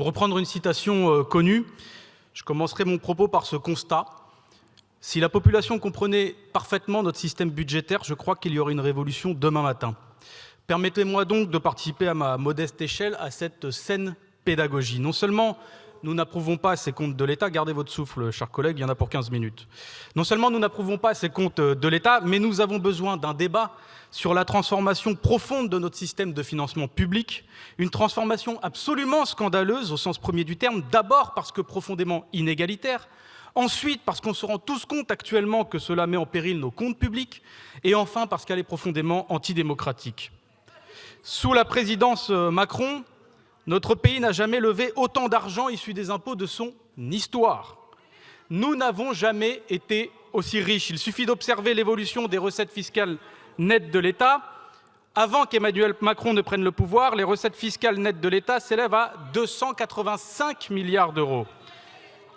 Pour reprendre une citation connue, je commencerai mon propos par ce constat. Si la population comprenait parfaitement notre système budgétaire, je crois qu'il y aurait une révolution demain matin. Permettez-moi donc de participer à ma modeste échelle à cette saine pédagogie. Non seulement nous n'approuvons pas ces comptes de l'État, gardez votre souffle, chers collègues, il y en a pour 15 minutes. Non seulement nous n'approuvons pas ces comptes de l'État, mais nous avons besoin d'un débat sur la transformation profonde de notre système de financement public, une transformation absolument scandaleuse au sens premier du terme, d'abord parce que profondément inégalitaire, ensuite parce qu'on se rend tous compte actuellement que cela met en péril nos comptes publics, et enfin parce qu'elle est profondément antidémocratique. Sous la présidence Macron, notre pays n'a jamais levé autant d'argent issu des impôts de son histoire. Nous n'avons jamais été aussi riches. Il suffit d'observer l'évolution des recettes fiscales nettes de l'État. Avant qu'Emmanuel Macron ne prenne le pouvoir, les recettes fiscales nettes de l'État s'élèvent à 285 milliards d'euros.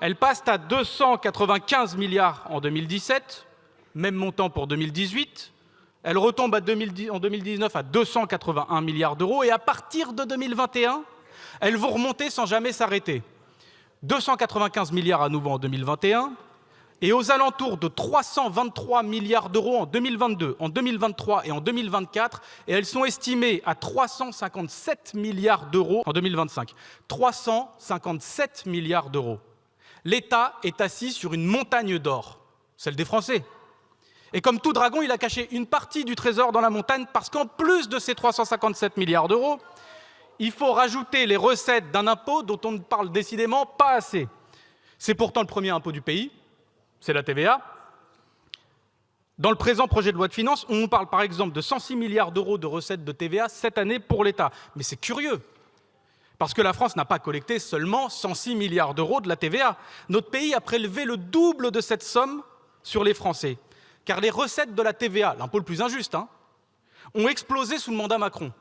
Elles passent à 295 milliards en 2017, même montant pour 2018. Elles retombent en 2019 à 281 milliards d'euros et à partir de 2021, elles vont remonter sans jamais s'arrêter. 295 milliards à nouveau en 2021 et aux alentours de 323 milliards d'euros en 2022, en 2023 et en 2024. Et elles sont estimées à 357 milliards d'euros en 2025. 357 milliards d'euros. L'État est assis sur une montagne d'or, celle des Français. Et comme tout dragon, il a caché une partie du trésor dans la montagne parce qu'en plus de ces 357 milliards d'euros, il faut rajouter les recettes d'un impôt dont on ne parle décidément pas assez. C'est pourtant le premier impôt du pays, c'est la TVA. Dans le présent projet de loi de finances, on parle par exemple de 106 milliards d'euros de recettes de TVA cette année pour l'État. Mais c'est curieux, parce que la France n'a pas collecté seulement 106 milliards d'euros de la TVA. Notre pays a prélevé le double de cette somme sur les Français. Car les recettes de la TVA, l'impôt le plus injuste, ont explosé sous le mandat Macron.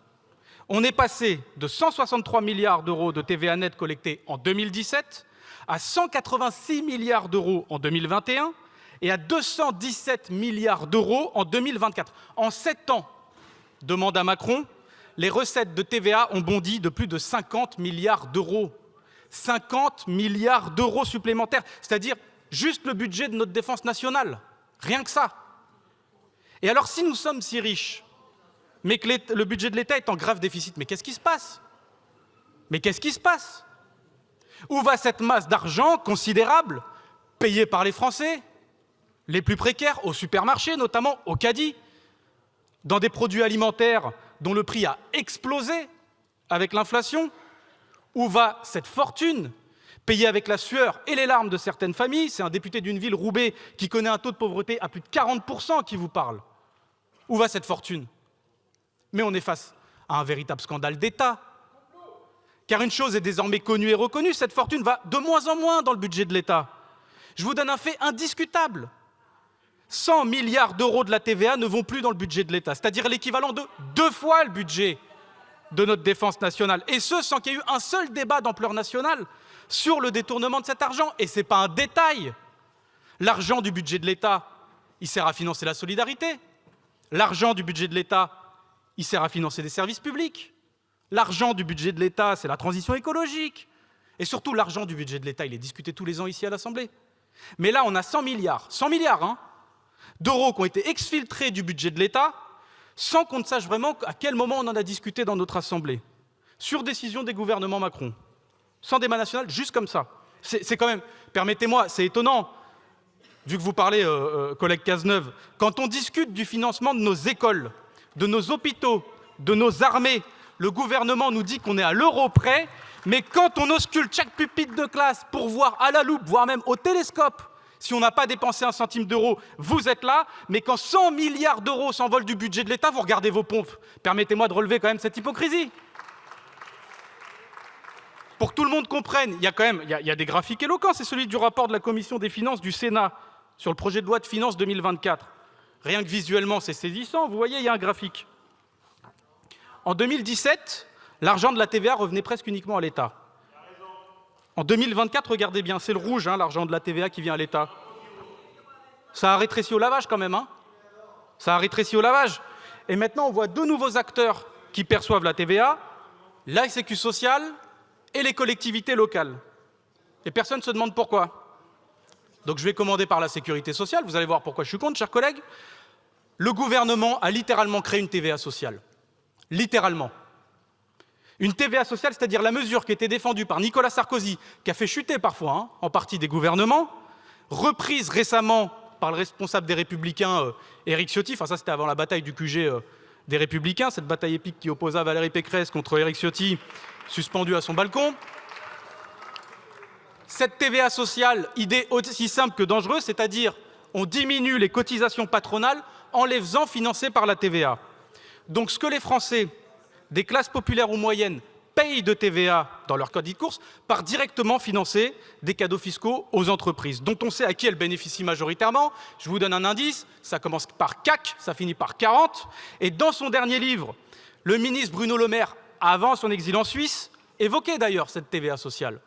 On est passé de 163 milliards d'euros de TVA nette collectés en 2017 à 186 milliards d'euros en 2021 et à 217 milliards d'euros en 2024. En 7 ans de mandat Macron, les recettes de TVA ont bondi de plus de 50 milliards d'euros. 50 milliards d'euros supplémentaires, c'est-à-dire juste le budget de notre défense nationale. Rien que ça. Et alors, si nous sommes si riches, mais que le budget de l'État est en grave déficit, mais qu'est-ce qui se passe? Mais qu'est-ce qui se passe? Où va cette masse d'argent considérable, payée par les Français, les plus précaires, au supermarché, notamment au caddie, dans des produits alimentaires dont le prix a explosé avec l'inflation? Où va cette fortune payé avec la sueur et les larmes de certaines familles? C'est un député d'une ville, Roubaix, qui connaît un taux de pauvreté à plus de 40% qui vous parle. Où va cette fortune? Mais on est face à un véritable scandale d'État. Car une chose est désormais connue et reconnue, cette fortune va de moins en moins dans le budget de l'État. Je vous donne un fait indiscutable. 100 milliards d'euros de la TVA ne vont plus dans le budget de l'État, c'est-à-dire l'équivalent de 2 fois le budget de notre défense nationale. Et ce, sans qu'il y ait eu un seul débat d'ampleur nationale sur le détournement de cet argent. Et ce n'est pas un détail. L'argent du budget de l'État, il sert à financer la solidarité. L'argent du budget de l'État, il sert à financer des services publics. L'argent du budget de l'État, c'est la transition écologique. Et surtout, l'argent du budget de l'État, il est discuté tous les ans ici à l'Assemblée. Mais là, on a 100 milliards d'euros qui ont été exfiltrés du budget de l'État sans qu'on ne sache vraiment à quel moment on en a discuté dans notre Assemblée. Sur décision des gouvernements Macron. Sans débat national, juste comme ça. C'est quand même, permettez-moi, c'est étonnant, vu que vous parlez, collègue Cazeneuve, quand on discute du financement de nos écoles, de nos hôpitaux, de nos armées, le gouvernement nous dit qu'on est à l'euro près, mais quand on ausculte chaque pupitre de classe pour voir à la loupe, voire même au télescope, si on n'a pas dépensé un centime d'euro, vous êtes là, mais quand 100 milliards d'euros s'envolent du budget de l'État, vous regardez vos pompes. Permettez-moi de relever quand même cette hypocrisie. Pour que tout le monde comprenne, il y a des graphiques éloquents, c'est celui du rapport de la Commission des finances du Sénat sur le projet de loi de finances 2024. Rien que visuellement, c'est saisissant, vous voyez, il y a un graphique. En 2017, l'argent de la TVA revenait presque uniquement à l'État. En 2024, regardez bien, c'est le rouge, l'argent de la TVA qui vient à l'État. Ça a rétréci au lavage quand même. Ça a rétréci au lavage. Et maintenant, on voit deux nouveaux acteurs qui perçoivent la TVA, la Sécu sociale et les collectivités locales. Et personne ne se demande pourquoi. Donc je vais commander par la sécurité sociale, vous allez voir pourquoi je suis contre, chers collègues. Le gouvernement a littéralement créé une TVA sociale. Littéralement. Une TVA sociale, c'est-à-dire la mesure qui était défendue par Nicolas Sarkozy, qui a fait chuter parfois en partie des gouvernements, reprise récemment par le responsable des Républicains, Éric Ciotti, enfin ça c'était avant la bataille du QG des Républicains, cette bataille épique qui opposa Valérie Pécresse contre Éric Ciotti, suspendu à son balcon. Cette TVA sociale, idée aussi simple que dangereuse, c'est-à-dire on diminue les cotisations patronales en les faisant financer par la TVA. Donc ce que les Français des classes populaires ou moyennes payent de TVA dans leur crédit de course par directement financer des cadeaux fiscaux aux entreprises, dont on sait à qui elles bénéficient majoritairement. Je vous donne un indice, ça commence par CAC, ça finit par 40. Et dans son dernier livre, le ministre Bruno Le Maire, avant son exil en Suisse, évoquait d'ailleurs cette TVA sociale.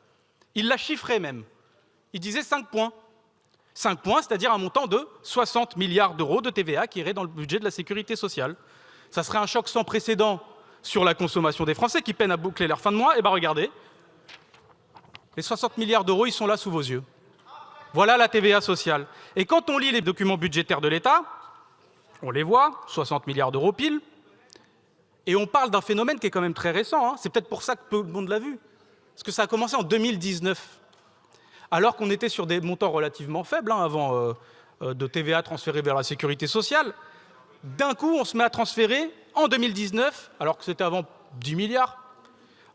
Il la chiffrait même. Il disait 5 points. 5 points, c'est-à-dire un montant de 60 milliards d'euros de TVA qui irait dans le budget de la sécurité sociale. Ça serait un choc sans précédent sur la consommation des Français qui peinent à boucler leur fin de mois. Et bien regardez, les 60 milliards d'euros, ils sont là sous vos yeux. Voilà la TVA sociale. Et quand on lit les documents budgétaires de l'État, on les voit, 60 milliards d'euros pile, et on parle d'un phénomène qui est quand même très récent. C'est peut-être pour ça que peu de monde l'a vu. Parce que ça a commencé en 2019, alors qu'on était sur des montants relativement faibles avant de TVA transférée vers la sécurité sociale. D'un coup, on se met à transférer en 2019, alors que c'était avant 10 milliards,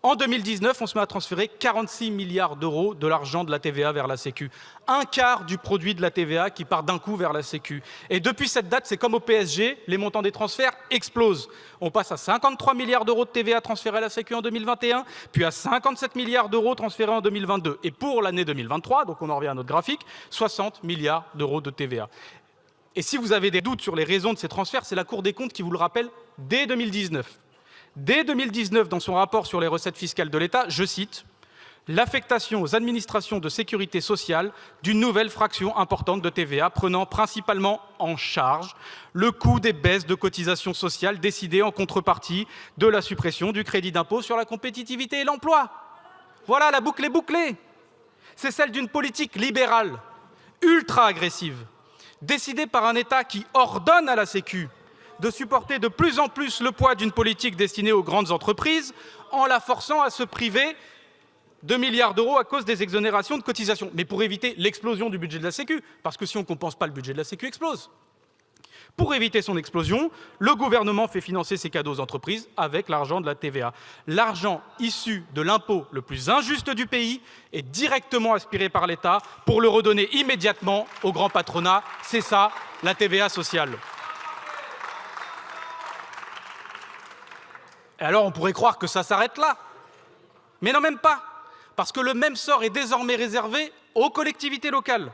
en 2019, on se met à transférer 46 milliards d'euros de l'argent de la TVA vers la Sécu. Un quart du produit de la TVA qui part d'un coup vers la Sécu. Et depuis cette date, c'est comme au PSG, les montants des transferts explosent. On passe à 53 milliards d'euros de TVA transférés à la Sécu en 2021, puis à 57 milliards d'euros transférés en 2022. Et pour l'année 2023, donc on en revient à notre graphique, 60 milliards d'euros de TVA. Et si vous avez des doutes sur les raisons de ces transferts, c'est la Cour des comptes qui vous le rappelle dès 2019. Dès 2019, dans son rapport sur les recettes fiscales de l'État, je cite « L'affectation aux administrations de sécurité sociale d'une nouvelle fraction importante de TVA prenant principalement en charge le coût des baisses de cotisations sociales décidées en contrepartie de la suppression du crédit d'impôt sur la compétitivité et l'emploi. » Voilà, la boucle est bouclée. C'est celle d'une politique libérale, ultra agressive, décidée par un État qui ordonne à la Sécu de supporter de plus en plus le poids d'une politique destinée aux grandes entreprises en la forçant à se priver de milliards d'euros à cause des exonérations de cotisations. Mais pour éviter l'explosion du budget de la Sécu, parce que si on ne compense pas, le budget de la Sécu explose. Pour éviter son explosion, le gouvernement fait financer ses cadeaux aux entreprises avec l'argent de la TVA. L'argent issu de l'impôt le plus injuste du pays est directement aspiré par l'État pour le redonner immédiatement au grand patronat. C'est ça, la TVA sociale. Et alors on pourrait croire que ça s'arrête là. Mais non, même pas. Parce que le même sort est désormais réservé aux collectivités locales.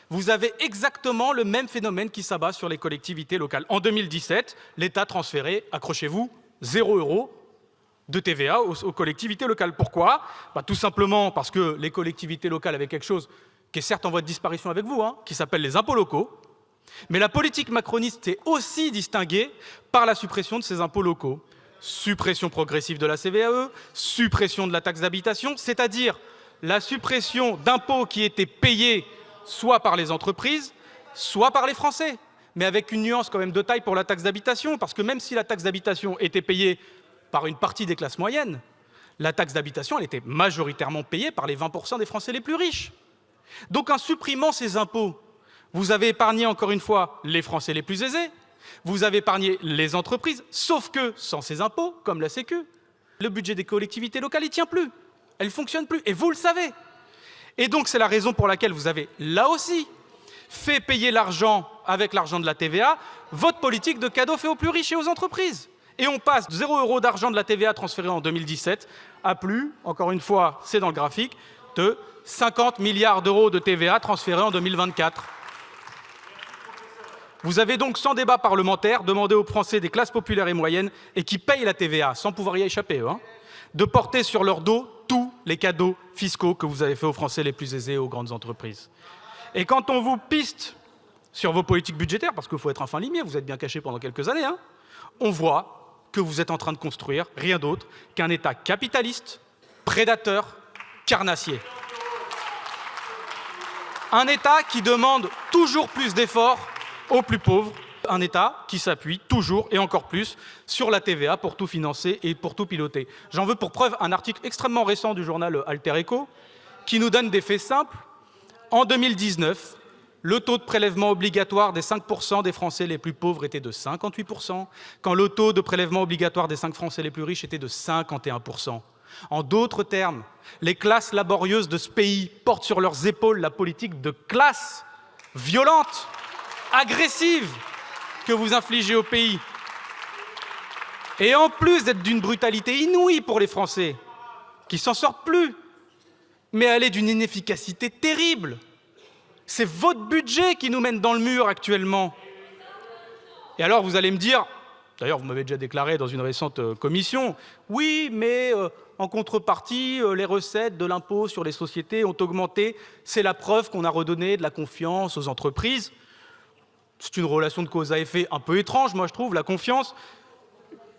Vous avez exactement le même phénomène qui s'abat sur les collectivités locales. En 2017, l'État transférait, accrochez-vous, 0 € de TVA aux collectivités locales. Pourquoi ? Tout simplement parce que les collectivités locales avaient quelque chose qui est certes en voie de disparition avec vous, qui s'appelle les impôts locaux. Mais la politique macroniste s'est aussi distinguée par la suppression de ces impôts locaux. Suppression progressive de la CVAE, suppression de la taxe d'habitation, c'est-à-dire la suppression d'impôts qui étaient payés soit par les entreprises, soit par les Français. Mais avec une nuance quand même de taille pour la taxe d'habitation, parce que même si la taxe d'habitation était payée par une partie des classes moyennes, la taxe d'habitation, elle était majoritairement payée par les 20% des Français les plus riches. Donc en supprimant ces impôts, vous avez épargné encore une fois les Français les plus aisés, vous avez épargné les entreprises, sauf que sans ces impôts, comme la Sécu, le budget des collectivités locales ne tient plus, elle ne fonctionne plus, et vous le savez. Et donc c'est la raison pour laquelle vous avez, là aussi, fait payer l'argent avec l'argent de la TVA, votre politique de cadeaux fait aux plus riches et aux entreprises. Et on passe de 0 € d'argent de la TVA transféré en 2017 à plus, encore une fois, c'est dans le graphique, de 50 milliards d'euros de TVA transférés en 2024. Vous avez donc, sans débat parlementaire, demandé aux Français des classes populaires et moyennes, et qui payent la TVA, sans pouvoir y échapper, de porter sur leur dos tous les cadeaux fiscaux que vous avez faits aux Français les plus aisés et aux grandes entreprises. Et quand on vous piste sur vos politiques budgétaires, parce qu'il faut être un fin limier, vous êtes bien caché pendant quelques années, on voit que vous êtes en train de construire rien d'autre qu'un État capitaliste, prédateur carnassier. Un État qui demande toujours plus d'efforts aux plus pauvres. Un État qui s'appuie toujours et encore plus sur la TVA pour tout financer et pour tout piloter. J'en veux pour preuve un article extrêmement récent du journal Alter Echo qui nous donne des faits simples. En 2019, le taux de prélèvement obligatoire des 5% des Français les plus pauvres était de 58%, quand le taux de prélèvement obligatoire des 5 Français les plus riches était de 51%. En d'autres termes, les classes laborieuses de ce pays portent sur leurs épaules la politique de classe violente, agressive, que vous infligez au pays. Et en plus d'être d'une brutalité inouïe pour les Français, qui s'en sortent plus, mais elle est d'une inefficacité terrible. C'est votre budget qui nous mène dans le mur actuellement. Et alors vous allez me dire, d'ailleurs vous m'avez déjà déclaré dans une récente commission, oui, mais en contrepartie, les recettes de l'impôt sur les sociétés ont augmenté. C'est la preuve qu'on a redonné de la confiance aux entreprises. C'est une relation de cause à effet un peu étrange, moi je trouve, la confiance.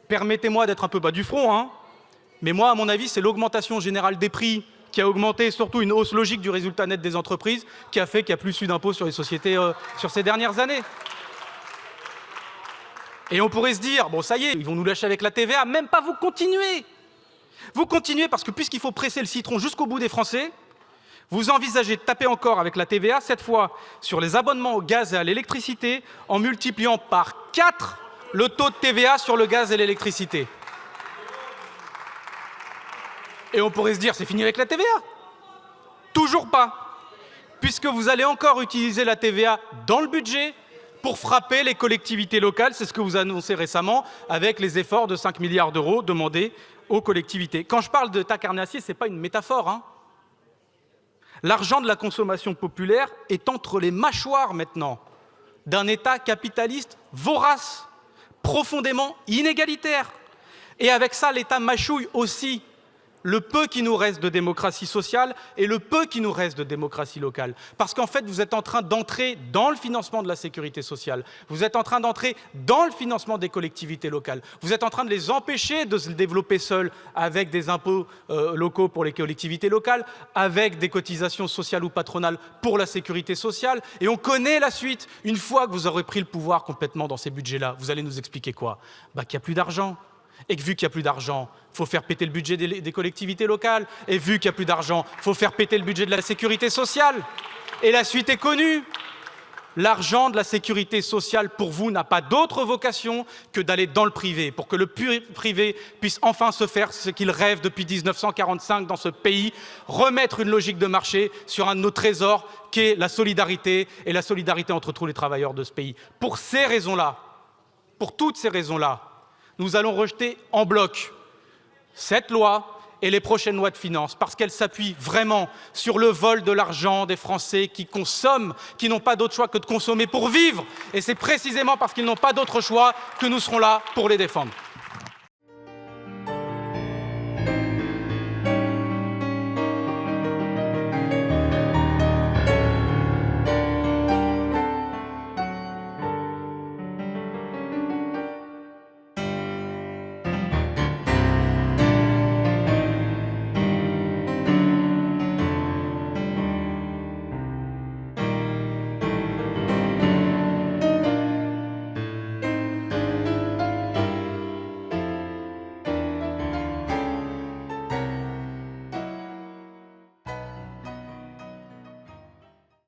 Permettez-moi d'être un peu bas du front, hein, mais moi, à mon avis, c'est l'augmentation générale des prix qui a augmenté, surtout une hausse logique du résultat net des entreprises, qui a fait qu'il n'y a plus eu d'impôts sur les sociétés sur ces dernières années. Et on pourrait se dire, bon ça y est, ils vont nous lâcher avec la TVA, même pas, vous continuez. Vous continuez parce que puisqu'il faut presser le citron jusqu'au bout des Français, vous envisagez de taper encore avec la TVA, cette fois sur les abonnements au gaz et à l'électricité, en multipliant par 4 le taux de TVA sur le gaz et l'électricité. Et on pourrait se dire, c'est fini avec la TVA. Toujours pas, puisque vous allez encore utiliser la TVA dans le budget pour frapper les collectivités locales. C'est ce que vous annoncez récemment avec les efforts de 5 milliards d'euros demandés aux collectivités. Quand je parle d'État carnassier, ce n'est pas une métaphore, hein. L'argent de la consommation populaire est entre les mâchoires maintenant d'un État capitaliste vorace, profondément inégalitaire. Et avec ça, l'État mâchouille aussi le peu qui nous reste de démocratie sociale et le peu qui nous reste de démocratie locale. Parce qu'en fait, vous êtes en train d'entrer dans le financement de la sécurité sociale. Vous êtes en train d'entrer dans le financement des collectivités locales. Vous êtes en train de les empêcher de se développer seuls avec des impôts locaux pour les collectivités locales, avec des cotisations sociales ou patronales pour la sécurité sociale. Et on connaît la suite. Une fois que vous aurez pris le pouvoir complètement dans ces budgets-là, vous allez nous expliquer quoi? Qu'il n'y a plus d'argent. Et que vu qu'il n'y a plus d'argent, il faut faire péter le budget des collectivités locales. Et vu qu'il n'y a plus d'argent, il faut faire péter le budget de la sécurité sociale. Et la suite est connue. L'argent de la sécurité sociale, pour vous, n'a pas d'autre vocation que d'aller dans le privé, pour que le privé puisse enfin se faire ce qu'il rêve depuis 1945 dans ce pays, remettre une logique de marché sur un de nos trésors, qui est la solidarité, et la solidarité entre tous les travailleurs de ce pays. Pour ces raisons-là, pour toutes ces raisons-là, nous allons rejeter en bloc cette loi et les prochaines lois de finances, parce qu'elles s'appuient vraiment sur le vol de l'argent des Français qui consomment, qui n'ont pas d'autre choix que de consommer pour vivre. Et c'est précisément parce qu'ils n'ont pas d'autre choix que nous serons là pour les défendre.